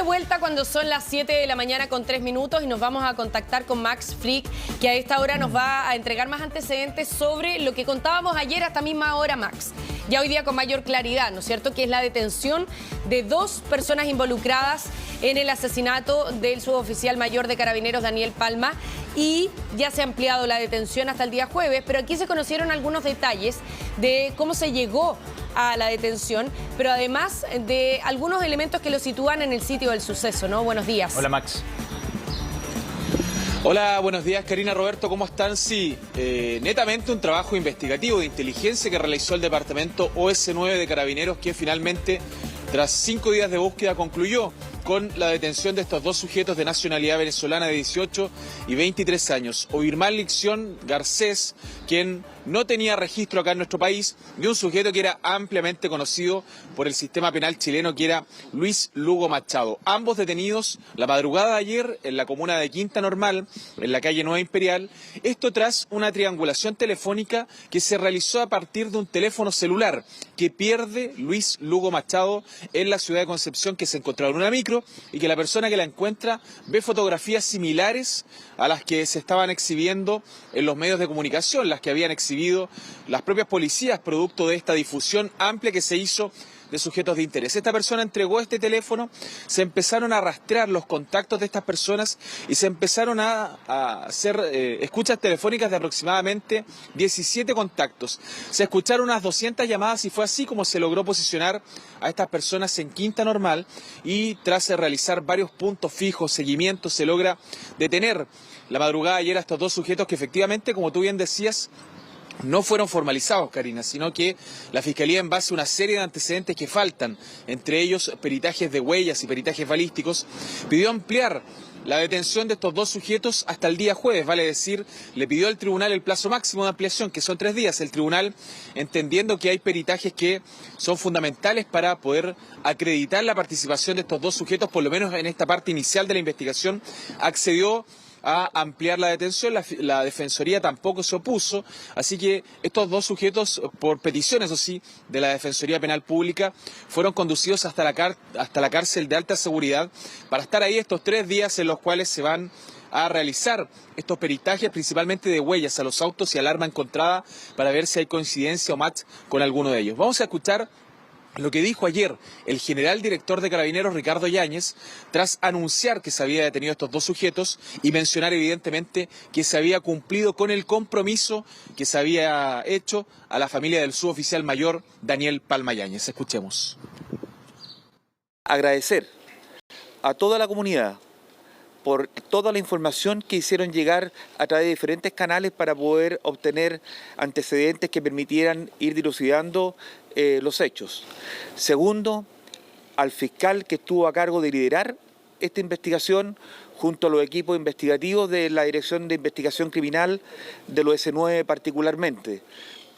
de vuelta cuando son las 7 de la mañana con 3 minutos y nos vamos a contactar con Max Frick, que a esta hora nos va a entregar más antecedentes sobre lo que contábamos ayer a esta misma hora, Max. Ya hoy día con mayor claridad, ¿no es cierto?, que es la detención de 2 personas involucradas en el asesinato del suboficial mayor de Carabineros, Daniel Palma, y ya se ha ampliado la detención hasta el día jueves, pero aquí se conocieron algunos detalles de cómo se llegó a la detención, pero además de algunos elementos que lo sitúan en el sitio del suceso, ¿no? Buenos días. Hola, Max. Hola, buenos días, Karina, Roberto, ¿cómo están? Sí, netamente un trabajo investigativo de inteligencia que realizó el departamento OS9 de Carabineros, que finalmente, tras 5 días de búsqueda, concluyó con la detención de estos 2 sujetos de nacionalidad venezolana de 18 y 23 años. Ovirmal Licción Garcés, quien no tenía registro acá en nuestro país, de un sujeto que era ampliamente conocido por el sistema penal chileno, que era Luis Lugo Machado. Ambos detenidos la madrugada de ayer en la comuna de Quinta Normal, en la calle Nueva Imperial. Esto tras una triangulación telefónica que se realizó a partir de un teléfono celular que pierde Luis Lugo Machado en la ciudad de Concepción, que se encontraba en una micro, y que la persona que la encuentra ve fotografías similares a las que se estaban exhibiendo en los medios de comunicación, las que habían exhibido las propias policías, producto de esta difusión amplia que se hizo de sujetos de interés. Esta persona entregó este teléfono, se empezaron a rastrear los contactos de estas personas y se empezaron a hacer escuchas telefónicas de aproximadamente 17 contactos. Se escucharon unas 200 llamadas y fue así como se logró posicionar a estas personas en Quinta Normal, y tras realizar varios puntos fijos, seguimientos, se logra detener la madrugada de ayer a estos 2 sujetos que efectivamente, como tú bien decías, no fueron formalizados, Karina, sino que la Fiscalía, en base a una serie de antecedentes que faltan, entre ellos peritajes de huellas y peritajes balísticos, pidió ampliar la detención de estos 2 sujetos hasta el día jueves, vale decir, le pidió al tribunal el plazo máximo de ampliación, que son 3 días. El tribunal, entendiendo que hay peritajes que son fundamentales para poder acreditar la participación de estos 2 sujetos, por lo menos en esta parte inicial de la investigación, accedió a ampliar la detención. La Defensoría tampoco se opuso, así que estos 2 sujetos, por petición, eso sí, de la Defensoría Penal Pública, fueron conducidos hasta la cárcel de alta seguridad para estar ahí estos 3 días en los cuales se van a realizar estos peritajes, principalmente de huellas a los autos y al arma encontrada, para ver si hay coincidencia o match con alguno de ellos. Vamos a escuchar lo que dijo ayer el general director de Carabineros, Ricardo Yáñez, tras anunciar que se había detenido a estos 2 sujetos y mencionar evidentemente que se había cumplido con el compromiso que se había hecho a la familia del suboficial mayor Daniel Palma Yáñez. Escuchemos. Agradecer a toda la comunidad por toda la información que hicieron llegar a través de diferentes canales para poder obtener antecedentes que permitieran ir dilucidando los hechos. Segundo, al fiscal que estuvo a cargo de liderar esta investigación junto a los equipos investigativos de la Dirección de Investigación Criminal del OS9 particularmente,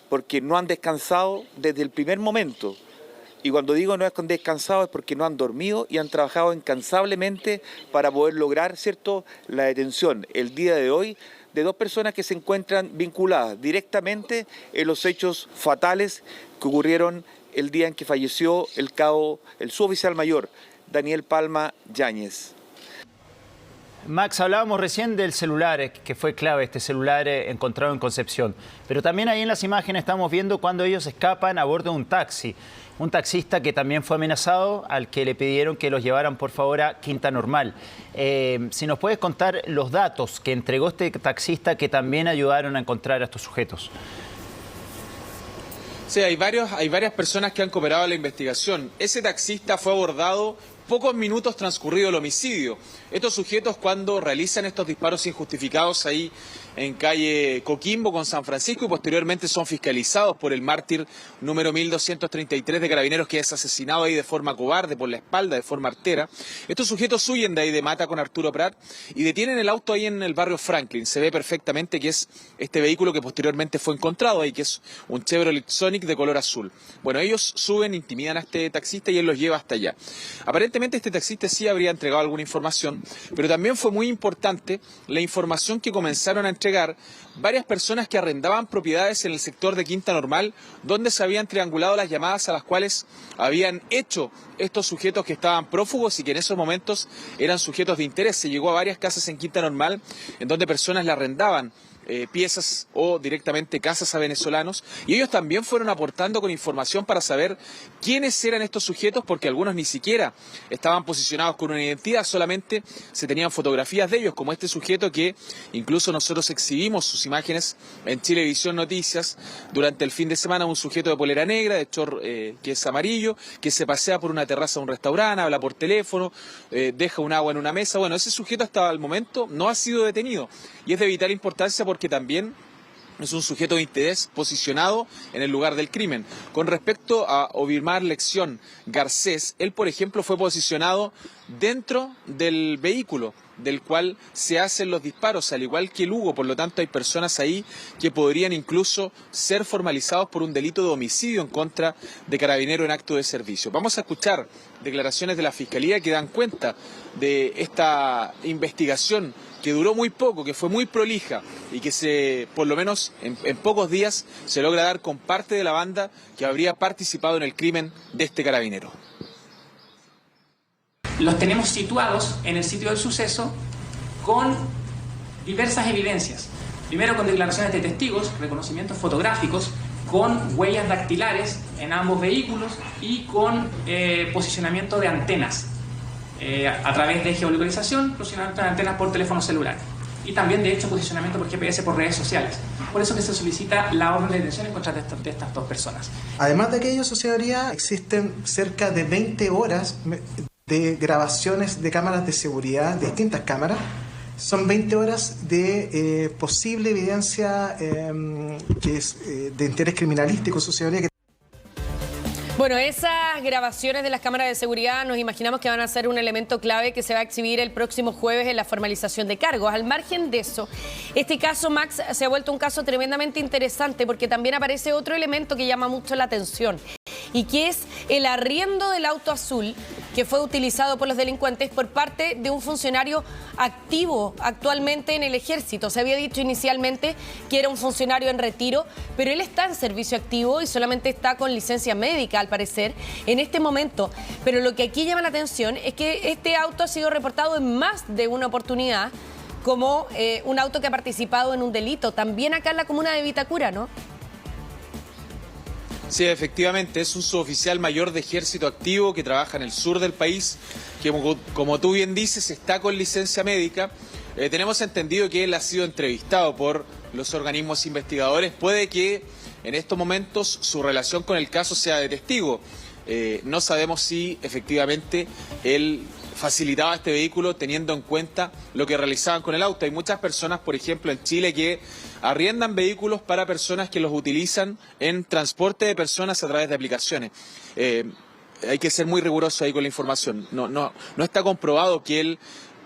porque no han descansado desde el primer momento. Y cuando digo no han descansado es porque no han dormido y han trabajado incansablemente para poder lograr, ¿cierto?, la detención el día de hoy de 2 personas que se encuentran vinculadas directamente en los hechos fatales que ocurrieron el día en que falleció el suboficial mayor Daniel Palma Yáñez. Max, hablábamos recién del celular, que fue clave, este celular encontrado en Concepción. Pero también ahí en las imágenes estamos viendo cuando ellos escapan a bordo de un taxi. Un taxista que también fue amenazado, al que le pidieron que los llevaran por favor a Quinta Normal. Si nos puedes contar los datos que entregó este taxista que también ayudaron a encontrar a estos sujetos. Sí, hay varias personas que han cooperado en la investigación. Ese taxista fue abordado pocos minutos transcurrido el homicidio. Estos sujetos, cuando realizan estos disparos injustificados ahí en calle Coquimbo con San Francisco, y posteriormente son fiscalizados por el mártir número 1233 de Carabineros, que es asesinado ahí de forma cobarde, por la espalda, de forma artera. Estos sujetos huyen de ahí de Mata con Arturo Prat y detienen el auto ahí en el barrio Franklin. Se ve perfectamente que es este vehículo que posteriormente fue encontrado ahí, que es un Chevrolet Sonic de color azul. Bueno, ellos suben, intimidan a este taxista y él los lleva hasta allá. Aparentemente probablemente este taxista sí habría entregado alguna información, pero también fue muy importante la información que comenzaron a entregar varias personas que arrendaban propiedades en el sector de Quinta Normal, donde se habían triangulado las llamadas a las cuales habían hecho estos sujetos que estaban prófugos y que en esos momentos eran sujetos de interés. Se llegó a varias casas en Quinta Normal en donde personas le arrendaban piezas o directamente casas a venezolanos, y ellos también fueron aportando con información para saber quiénes eran estos sujetos, porque algunos ni siquiera estaban posicionados con una identidad, solamente se tenían fotografías de ellos, como este sujeto que incluso nosotros exhibimos sus imágenes en Chilevisión Noticias durante el fin de semana, un sujeto de polera negra, de short que es amarillo, que se pasea por una terraza de un restaurante, habla por teléfono, deja un agua en una mesa. Bueno, ese sujeto hasta el momento no ha sido detenido, y es de vital importancia porque también es un sujeto de interés posicionado en el lugar del crimen. Con respecto a Ovimar Lección Garcés, él, por ejemplo, fue posicionado dentro del vehículo del cual se hacen los disparos, al igual que Lugo. Por lo tanto, hay personas ahí que podrían incluso ser formalizados por un delito de homicidio en contra de carabinero en acto de servicio. Vamos a escuchar declaraciones de la Fiscalía que dan cuenta de esta investigación que duró muy poco, que fue muy prolija y que por lo menos en pocos días se logra dar con parte de la banda que habría participado en el crimen de este carabinero. Los tenemos situados en el sitio del suceso con diversas evidencias. Primero con declaraciones de testigos, reconocimientos fotográficos, con huellas dactilares en ambos vehículos y con posicionamiento de antenas. A través de geolocalización, posicionamiento de antenas por teléfono celular y también de hecho posicionamiento por GPS por redes sociales. Por eso que se solicita la orden de detención en contra de estas dos personas. Además de aquello, sociedad, existen cerca de 20 horas de grabaciones de cámaras de seguridad, de distintas cámaras. Son 20 horas de posible evidencia que es de interés criminalístico, sociedad. Bueno, esas grabaciones de las cámaras de seguridad nos imaginamos que van a ser un elemento clave que se va a exhibir el próximo jueves en la formalización de cargos. Al margen de eso, este caso, Max, se ha vuelto un caso tremendamente interesante porque también aparece otro elemento que llama mucho la atención y que es el arriendo del auto azul que fue utilizado por los delincuentes por parte de un funcionario activo actualmente en el Ejército. Se había dicho inicialmente que era un funcionario en retiro, pero él está en servicio activo y solamente está con licencia médica, al parecer, en este momento. Pero lo que aquí llama la atención es que este auto ha sido reportado en más de una oportunidad como un auto que ha participado en un delito, también acá en la comuna de Vitacura, ¿no? Sí, efectivamente, es un suboficial mayor de ejército activo que trabaja en el sur del país, que como tú bien dices, está con licencia médica. Tenemos entendido que él ha sido entrevistado por los organismos investigadores. Puede que en estos momentos su relación con el caso sea de testigo. No sabemos si efectivamente él facilitaba este vehículo teniendo en cuenta lo que realizaban con el auto. Hay muchas personas, por ejemplo, en Chile que arriendan vehículos para personas que los utilizan en transporte de personas a través de aplicaciones. Hay que ser muy riguroso ahí con la información. No está comprobado que él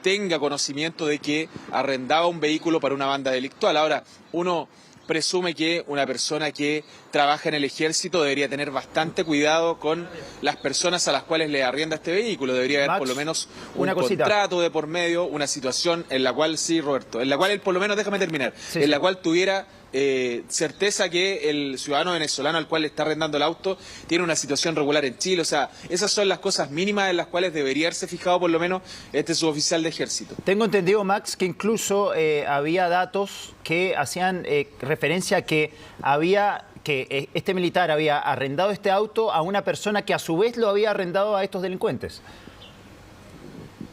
tenga conocimiento de que arrendaba un vehículo para una banda delictual. Ahora, uno presume que una persona que trabaja en el ejército debería tener bastante cuidado con las personas a las cuales le arrienda este vehículo. Debería haber, Max, por lo menos un contrato de por medio, una situación en la cual, sí, Roberto, en la cual él por lo menos, déjame terminar, sí, en la cual tuviera certeza que el ciudadano venezolano al cual le está arrendando el auto tiene una situación regular en Chile. O sea, esas son las cosas mínimas en las cuales debería haberse fijado por lo menos este suboficial de ejército. Tengo entendido, Max, que incluso había datos que hacían referencia a que este militar había arrendado este auto a una persona que a su vez lo había arrendado a estos delincuentes.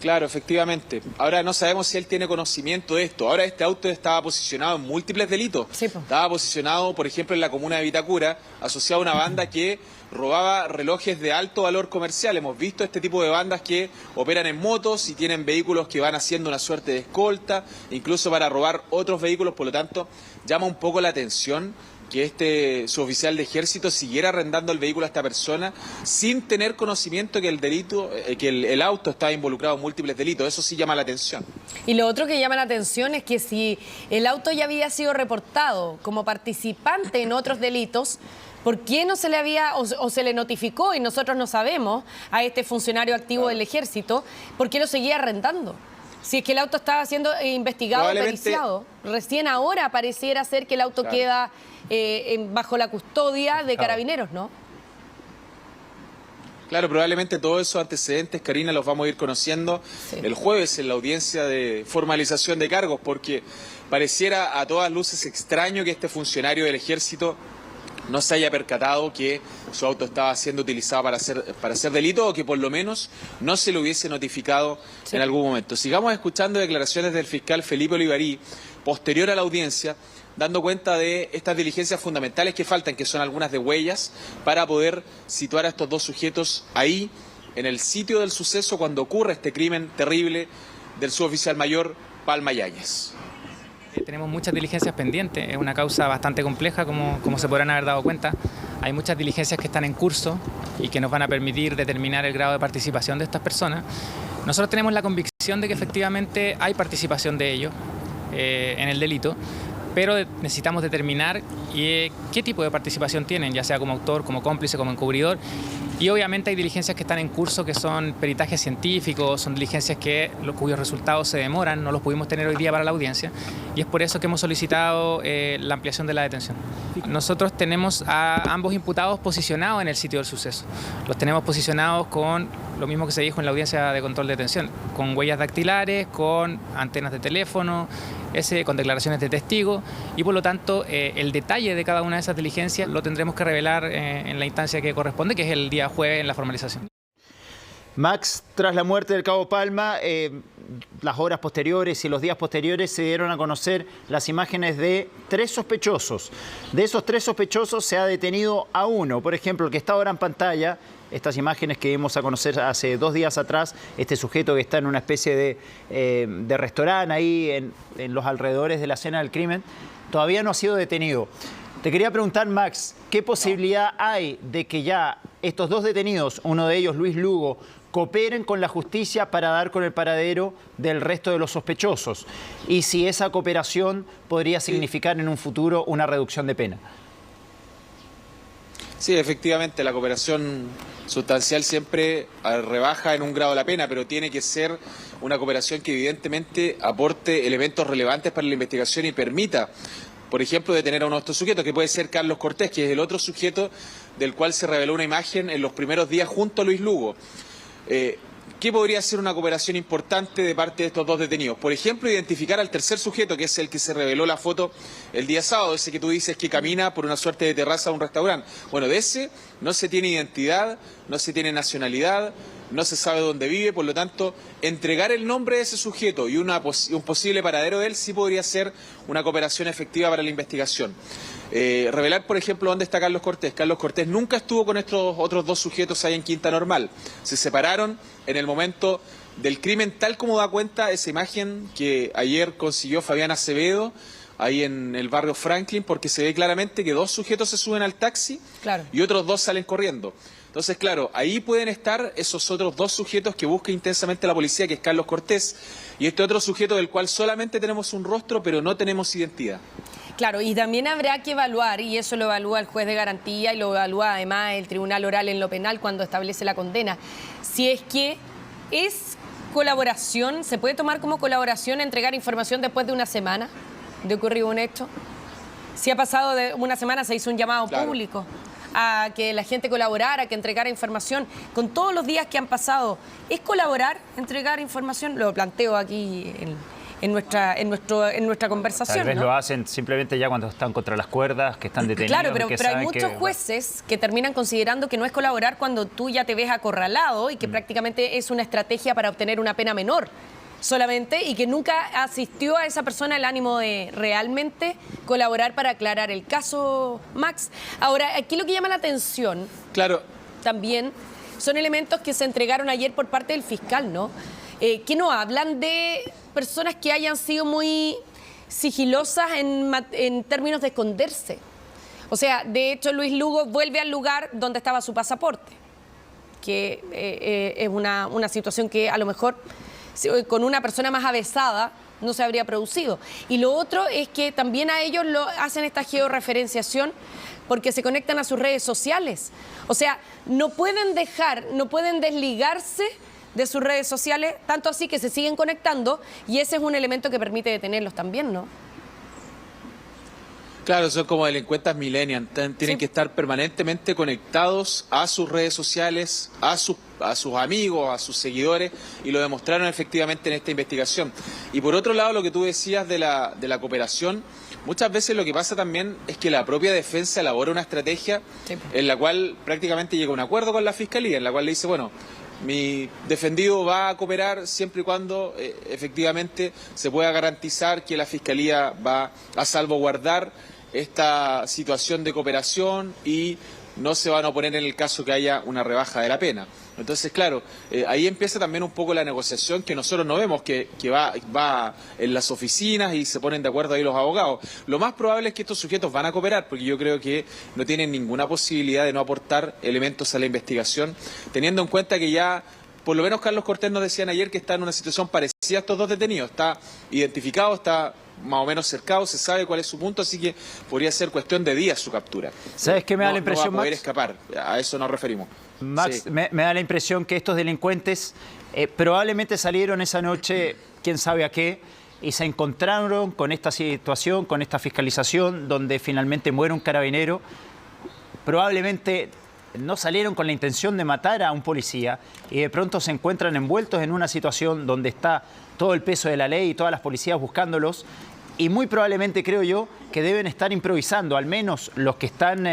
Claro, efectivamente. Ahora no sabemos si él tiene conocimiento de esto. Ahora este auto estaba posicionado en múltiples delitos. Sí, estaba posicionado, por ejemplo, en la comuna de Vitacura, asociado a una banda que robaba relojes de alto valor comercial. Hemos visto este tipo de bandas que operan en motos y tienen vehículos que van haciendo una suerte de escolta, incluso para robar otros vehículos. Por lo tanto, llama un poco la atención que este suboficial de ejército siguiera arrendando el vehículo a esta persona sin tener conocimiento que el auto estaba involucrado en múltiples delitos. Eso sí llama la atención. Y lo otro que llama la atención es que si el auto ya había sido reportado como participante en otros delitos, ¿Por qué no se le había o se le notificó y nosotros no sabemos a este funcionario activo del ejército por qué lo seguía arrendando? Si es que el auto estaba siendo investigado y periciado. Recién ahora pareciera ser que el auto queda bajo la custodia de Carabineros, ¿no? Claro, probablemente todos esos antecedentes, Karina, los vamos a ir conociendo el jueves en la audiencia de formalización de cargos, porque pareciera a todas luces extraño que este funcionario del ejército no se haya percatado que su auto estaba siendo utilizado para hacer delito, o que por lo menos no se lo hubiese notificado en algún momento. Sigamos escuchando declaraciones del fiscal Felipe Olivarí, posterior a la audiencia, dando cuenta de estas diligencias fundamentales que faltan, que son algunas de huellas, para poder situar a estos dos sujetos ahí, en el sitio del suceso, cuando ocurre este crimen terrible del suboficial mayor Palma Yáñez. Tenemos muchas diligencias pendientes, es una causa bastante compleja, como se podrán haber dado cuenta. Hay muchas diligencias que están en curso y que nos van a permitir determinar el grado de participación de estas personas. Nosotros tenemos la convicción de que efectivamente hay participación de ellos en el delito, pero necesitamos determinar qué tipo de participación tienen, ya sea como autor, como cómplice, como encubridor. Y obviamente hay diligencias que están en curso, que son peritajes científicos, son diligencias cuyos resultados se demoran, no los pudimos tener hoy día para la audiencia, y es por eso que hemos solicitado la ampliación de la detención. Nosotros tenemos a ambos imputados posicionados en el sitio del suceso. Los tenemos posicionados con lo mismo que se dijo en la audiencia de control de detención, con huellas dactilares, con antenas de teléfono, con declaraciones de testigos, y por lo tanto el detalle de cada una de esas diligencias lo tendremos que revelar en la instancia que corresponde, que es el día jueves en la formalización. Max, tras la muerte del cabo Palma, las horas posteriores y los días posteriores se dieron a conocer las imágenes de 3 sospechosos. De esos 3 sospechosos se ha detenido a uno. Por ejemplo, el que está ahora en pantalla, estas imágenes que dimos a conocer hace 2 días atrás, este sujeto que está en una especie de restaurante ahí en los alrededores de la escena del crimen, todavía no ha sido detenido. Te quería preguntar, Max, ¿qué posibilidad hay de que ya estos 2 detenidos, uno de ellos Luis Lugo, cooperen con la justicia para dar con el paradero del resto de los sospechosos? Y si esa cooperación podría significar en un futuro una reducción de pena. Sí, efectivamente, la cooperación sustancial siempre rebaja en un grado la pena, pero tiene que ser una cooperación que evidentemente aporte elementos relevantes para la investigación y permita, por ejemplo, detener a uno de estos sujetos, que puede ser Carlos Cortés, que es el otro sujeto del cual se reveló una imagen en los primeros días junto a Luis Lugo. ¿Qué podría ser una cooperación importante de parte de estos 2 detenidos? Por ejemplo, identificar al tercer sujeto, que es el que se reveló la foto el día sábado, ese que tú dices que camina por una suerte de terraza de un restaurante. Bueno, de ese no se tiene identidad, no se tiene nacionalidad, no se sabe dónde vive, por lo tanto, entregar el nombre de ese sujeto y un posible paradero de él sí podría ser una cooperación efectiva para la investigación. Revelar, por ejemplo, dónde está Carlos Cortés. Carlos Cortés nunca estuvo con estos otros 2 sujetos ahí en Quinta Normal. Se separaron en el momento del crimen, tal como da cuenta esa imagen que ayer consiguió Fabián Acevedo, ahí en el barrio Franklin, porque se ve claramente que 2 sujetos se suben al taxi y otros 2 salen corriendo. Entonces, claro, ahí pueden estar esos otros 2 sujetos que busca intensamente la policía, que es Carlos Cortés, y este otro sujeto del cual solamente tenemos un rostro, pero no tenemos identidad. Claro, y también habrá que evaluar, y eso lo evalúa el juez de garantía y lo evalúa además el tribunal oral en lo penal cuando establece la condena, si es que es colaboración, ¿se puede tomar como colaboración entregar información después de una semana de ocurrido un hecho? Si ha pasado de una semana, se hizo un llamado público a que la gente colaborara, que entregara información. Con todos los días que han pasado, ¿es colaborar, entregar información? Lo planteo aquí en nuestra conversación. Tal vez, ¿no? lo hacen simplemente ya cuando están contra las cuerdas, que están detenidos. Claro, pero hay muchos jueces que terminan considerando que no es colaborar cuando tú ya te ves acorralado y que prácticamente es una estrategia para obtener una pena menor solamente, y que nunca asistió a esa persona el ánimo de realmente colaborar para aclarar el caso, Max. Ahora, aquí lo que llama la atención también son elementos que se entregaron ayer por parte del fiscal, ¿no? Que no hablan de personas que hayan sido muy sigilosas en términos de esconderse. O sea, de hecho, Luis Lugo vuelve al lugar donde estaba su pasaporte, que es una situación que a lo mejor con una persona más avesada no se habría producido. Y lo otro es que también a ellos lo hacen esta georreferenciación porque se conectan a sus redes sociales. O sea, no pueden desligarse de sus redes sociales, tanto así que se siguen conectando, y ese es un elemento que permite detenerlos también, ¿no? Claro, son como delincuentes millennials, tienen que estar permanentemente conectados a sus redes sociales, a sus amigos, a sus seguidores, y lo demostraron efectivamente en esta investigación. Y por otro lado, lo que tú decías de la cooperación, muchas veces lo que pasa también es que la propia defensa elabora una estrategia en la cual prácticamente llega a un acuerdo con la Fiscalía, en la cual le dice, bueno, mi defendido va a cooperar siempre y cuando efectivamente se pueda garantizar que la Fiscalía va a salvaguardar esta situación de cooperación y no se van a oponer en el caso que haya una rebaja de la pena. Entonces, claro, ahí empieza también un poco la negociación que nosotros no vemos, que va en las oficinas y se ponen de acuerdo ahí los abogados. Lo más probable es que estos sujetos van a cooperar, porque yo creo que no tienen ninguna posibilidad de no aportar elementos a la investigación, teniendo en cuenta que ya, por lo menos Carlos Cortés nos decían ayer que está en una situación parecida a estos dos detenidos, está identificado, está más o menos cercado, se sabe cuál es su punto, así que podría ser cuestión de días su captura. ¿Sabes qué me da la impresión, no va a poder Max? escapar, a eso nos referimos. Max, Sí. me da la impresión que estos delincuentes probablemente salieron esa noche, quién sabe a qué, y se encontraron con esta situación, con esta fiscalización, donde finalmente muere un carabinero. Probablemente no salieron con la intención de matar a un policía y de pronto se encuentran envueltos en una situación donde está todo el peso de la ley y todas las policías buscándolos, y muy probablemente creo yo que deben estar improvisando, al menos los que están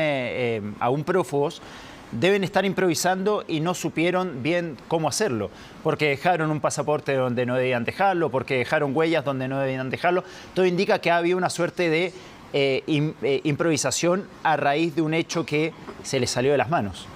aún prófugos, deben estar improvisando y no supieron bien cómo hacerlo, porque dejaron un pasaporte donde no debían dejarlo, porque dejaron huellas donde no debían dejarlo. Todo indica que ha habido una suerte de improvisación a raíz de un hecho que se les salió de las manos.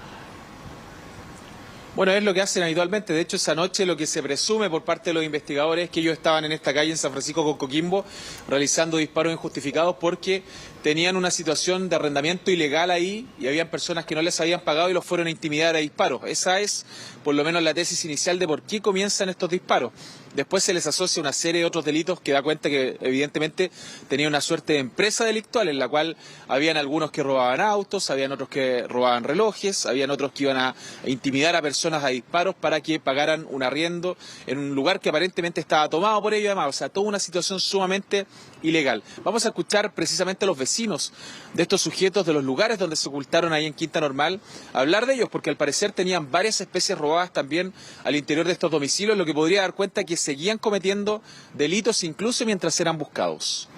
Bueno, es lo que hacen habitualmente. De hecho, esa noche lo que se presume por parte de los investigadores es que ellos estaban en esta calle en San Francisco con Coquimbo realizando disparos injustificados porque tenían una situación de arrendamiento ilegal ahí y habían personas que no les habían pagado y los fueron a intimidar a disparos. Esa es, por lo menos, la tesis inicial de por qué comienzan estos disparos. Después se les asocia una serie de otros delitos que da cuenta que evidentemente tenía una suerte de empresa delictual en la cual habían algunos que robaban autos, habían otros que robaban relojes, habían otros que iban a intimidar a personas a disparos para que pagaran un arriendo en un lugar que aparentemente estaba tomado por ellos además. O sea, toda una situación sumamente ilegal. Vamos a escuchar precisamente a los vecinos de estos sujetos de los lugares donde se ocultaron ahí en Quinta Normal, hablar de ellos porque al parecer tenían varias especies robadas también al interior de estos domicilios, lo que podría dar cuenta que seguían cometiendo delitos incluso mientras eran buscados.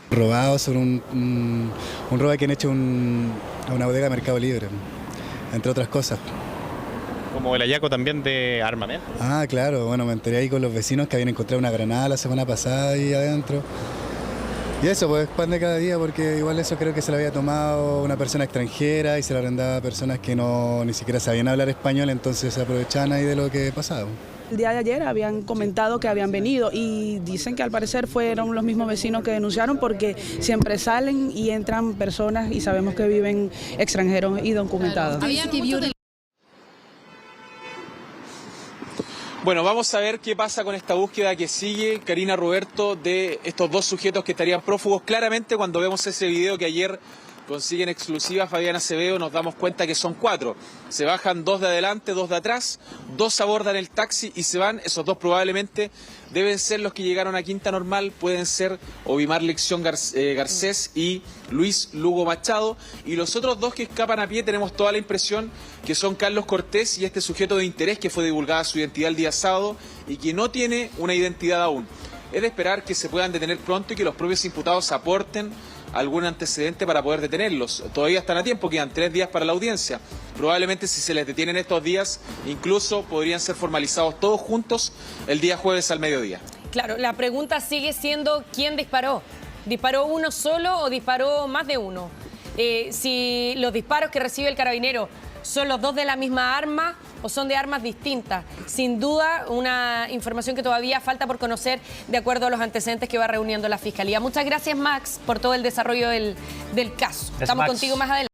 Robado sobre un robo que han hecho a una bodega de Mercado Libre, entre otras cosas. Como el hallazgo también de armamento. Ah, claro, bueno, me enteré ahí con los vecinos que habían encontrado una granada la semana pasada ahí adentro. Y eso, pues pan de cada día, porque igual eso creo que se lo había tomado una persona extranjera y se lo arrendaba a personas que ni siquiera sabían hablar español, entonces se aprovechaban ahí de lo que pasaba. El día de ayer habían comentado que habían venido y dicen que al parecer fueron los mismos vecinos que denunciaron porque siempre salen y entran personas y sabemos que viven extranjeros y documentados. Bueno, vamos a ver qué pasa con esta búsqueda que sigue, Karina, Roberto, de estos dos sujetos que estarían prófugos. Claramente, cuando vemos ese video que ayer consiguen exclusiva Fabián Acevedo, nos damos cuenta que son 4. Se bajan 2 de adelante, 2 de atrás, 2 abordan el taxi y se van. Esos 2 probablemente deben ser los que llegaron a Quinta Normal, pueden ser Ovimar Lección Garcés y Luis Lugo Machado. Y los otros 2 que escapan a pie tenemos toda la impresión que son Carlos Cortés y este sujeto de interés que fue divulgada su identidad el día sábado y que no tiene una identidad aún. Es de esperar que se puedan detener pronto y que los propios imputados aporten algún antecedente para poder detenerlos. Todavía están a tiempo, quedan 3 días para la audiencia. Probablemente si se les detienen estos días, incluso podrían ser formalizados todos juntos el día jueves al mediodía. Claro, la pregunta sigue siendo ¿quién disparó? ¿Disparó uno solo o disparó más de uno? Si los disparos que recibe el carabinero son los 2 de la misma arma o son de armas distintas. Sin duda, una información que todavía falta por conocer de acuerdo a los antecedentes que va reuniendo la Fiscalía. Muchas gracias, Max, por todo el desarrollo del caso. Gracias, Estamos Max. contigo más adelante.